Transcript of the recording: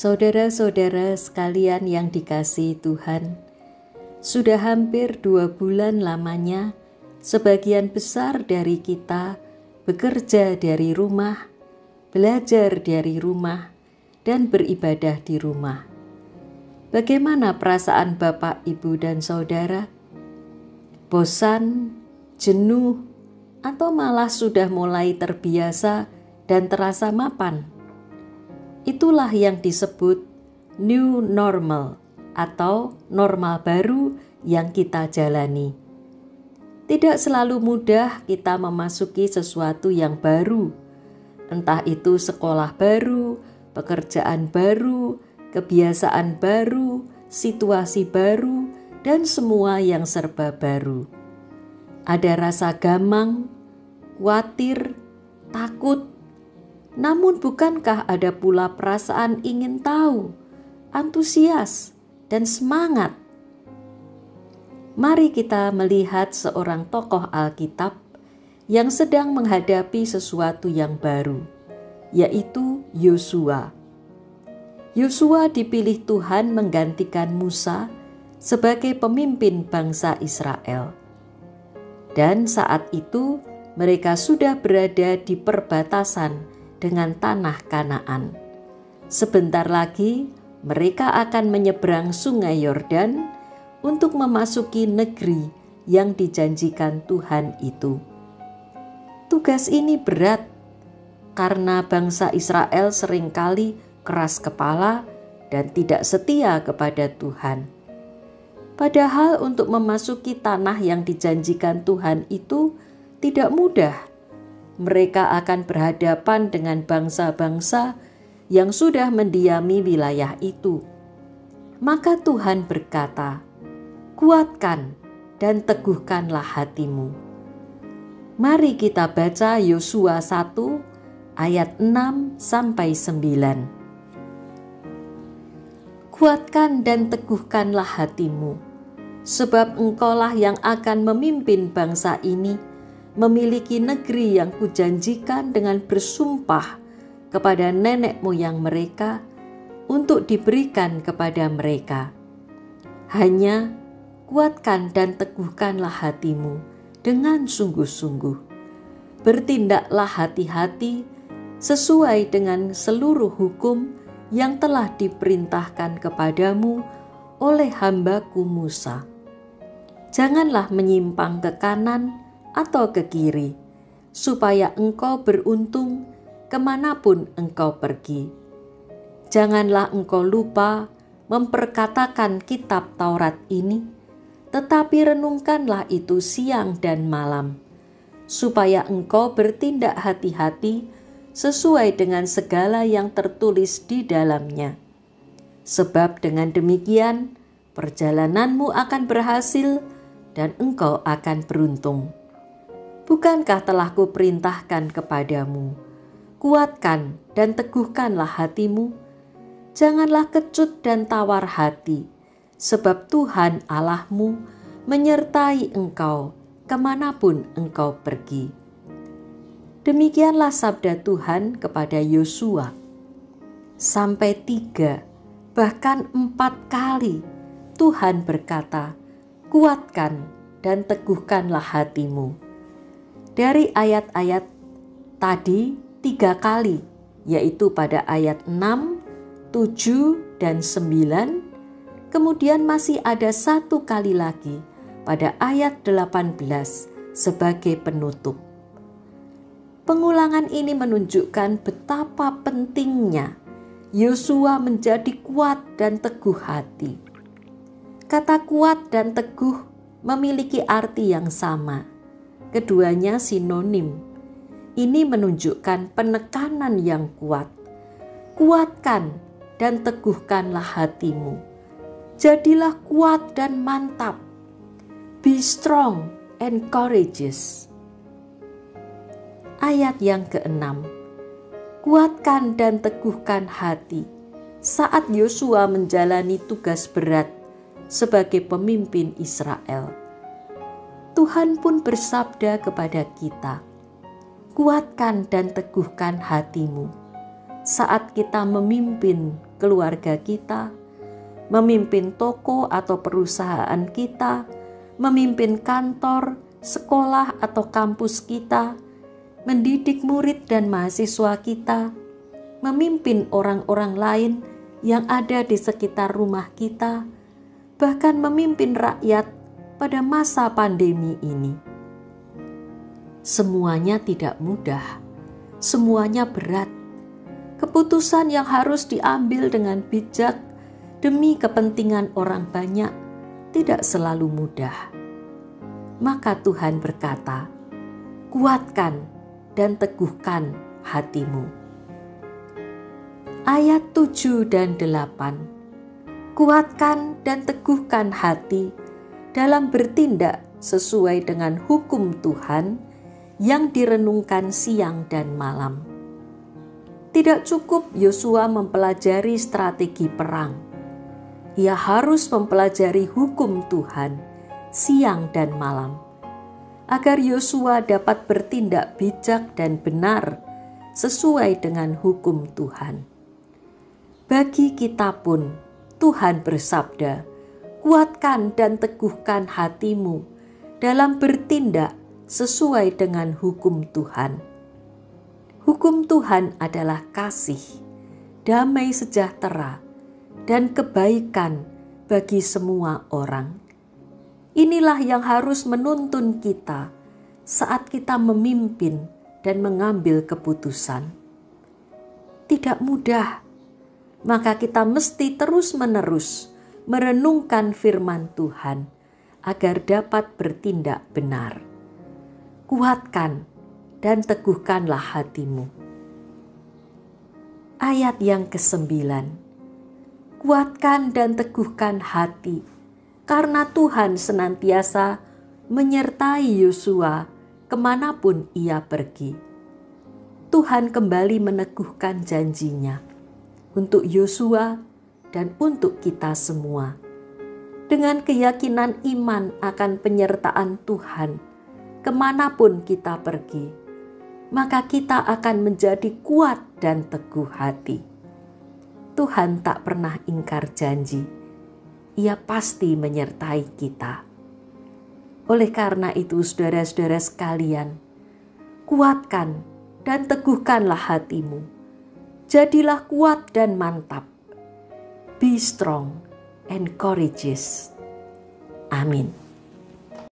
Saudara-saudara sekalian yang dikasihi Tuhan, sudah hampir 2 bulan lamanya sebagian besar dari kita bekerja dari rumah, belajar dari rumah, dan beribadah di rumah. Bagaimana perasaan Bapak, Ibu, dan Saudara? Bosan, jenuh, atau malah sudah mulai terbiasa dan terasa mapan? Itulah yang disebut new normal atau normal baru yang kita jalani. Tidak selalu mudah kita memasuki sesuatu yang baru, entah itu sekolah baru, pekerjaan baru, kebiasaan baru, situasi baru, dan semua yang serba baru. Ada rasa gamang, khawatir, takut. Namun bukankah ada pula perasaan ingin tahu, antusias, dan semangat? Mari kita melihat seorang tokoh Alkitab yang sedang menghadapi sesuatu yang baru, yaitu Yosua. Yosua dipilih Tuhan menggantikan Musa sebagai pemimpin bangsa Israel. Dan saat itu mereka sudah berada di perbatasan dengan tanah Kanaan. Sebentar lagi mereka akan menyeberang sungai Yordan untuk memasuki negeri yang dijanjikan Tuhan itu. Tugas ini berat karena bangsa Israel seringkali keras kepala dan tidak setia kepada Tuhan. Padahal untuk memasuki tanah yang dijanjikan Tuhan itu tidak mudah. Mereka akan berhadapan dengan bangsa-bangsa yang sudah mendiami wilayah itu. Maka Tuhan berkata, "Kuatkan dan teguhkanlah hatimu." Mari kita baca Yosua 1 ayat 6-9. Kuatkan dan teguhkanlah hatimu, sebab engkaulah yang akan memimpin bangsa ini memiliki negeri yang kujanjikan dengan bersumpah kepada nenek moyang mereka untuk diberikan kepada mereka. Hanya kuatkan dan teguhkanlah hatimu dengan sungguh-sungguh. Bertindaklah hati-hati sesuai dengan seluruh hukum yang telah diperintahkan kepadamu oleh hamba-Ku Musa. Janganlah menyimpang ke kanan atau ke kiri, supaya engkau beruntung kemanapun engkau pergi. Janganlah engkau lupa memperkatakan kitab Taurat ini, tetapi renungkanlah itu siang dan malam, supaya engkau bertindak hati-hati sesuai dengan segala yang tertulis di dalamnya. Sebab dengan demikian perjalananmu akan berhasil dan engkau akan beruntung. Bukankah telah kuperintahkan kepadamu, kuatkan dan teguhkanlah hatimu, janganlah kecut dan tawar hati, sebab Tuhan Allahmu menyertai engkau kemanapun engkau pergi. Demikianlah sabda Tuhan kepada Yosua. Sampai 3, bahkan 4 kali Tuhan berkata, kuatkan dan teguhkanlah hatimu. Dari ayat-ayat tadi 3 kali, yaitu pada ayat 6, 7, dan 9. Kemudian masih ada 1 kali lagi pada ayat 18 sebagai penutup. Pengulangan ini menunjukkan betapa pentingnya Yosua menjadi kuat dan teguh hati. Kata kuat dan teguh memiliki arti yang sama. Keduanya sinonim. Ini menunjukkan penekanan yang kuat. Kuatkan dan teguhkanlah hatimu. Jadilah kuat dan mantap. Be strong and courageous. Ayat yang ke-6. Kuatkan dan teguhkan hati saat Yosua menjalani tugas berat sebagai pemimpin Israel. Tuhan pun bersabda kepada kita, kuatkan dan teguhkan hatimu saat kita memimpin keluarga kita, memimpin toko atau perusahaan kita, memimpin kantor, sekolah atau kampus kita, mendidik murid dan mahasiswa kita, memimpin orang-orang lain yang ada di sekitar rumah kita, bahkan memimpin rakyat pada masa pandemi ini. Semuanya tidak mudah, semuanya berat. Keputusan yang harus diambil dengan bijak demi kepentingan orang banyak tidak selalu mudah. Maka Tuhan berkata, kuatkan dan teguhkan hatimu. Ayat 7 dan 8. Kuatkan dan teguhkan hati dalam bertindak sesuai dengan hukum Tuhan yang direnungkan siang dan malam. Tidak cukup Yosua mempelajari strategi perang. Ia harus mempelajari hukum Tuhan siang dan malam, agar Yosua dapat bertindak bijak dan benar sesuai dengan hukum Tuhan. Bagi kita pun, Tuhan bersabda, kuatkan dan teguhkan hatimu dalam bertindak sesuai dengan hukum Tuhan. Hukum Tuhan adalah kasih, damai sejahtera, dan kebaikan bagi semua orang. Inilah yang harus menuntun kita saat kita memimpin dan mengambil keputusan. Tidak mudah, maka kita mesti terus-menerus merenungkan firman Tuhan agar dapat bertindak benar. Kuatkan dan teguhkanlah hatimu. Ayat yang ke-9. Kuatkan dan teguhkan hati, karena Tuhan senantiasa menyertai Yosua kemanapun ia pergi. Tuhan kembali meneguhkan janjinya untuk Yosua dan untuk kita semua. Dengan keyakinan iman akan penyertaan Tuhan kemanapun kita pergi, maka kita akan menjadi kuat dan teguh hati. Tuhan tak pernah ingkar janji. Ia pasti menyertai kita. Oleh karena itu, saudara-saudara sekalian, kuatkan dan teguhkanlah hatimu. Jadilah kuat dan mantap. Be strong and courageous. Amin.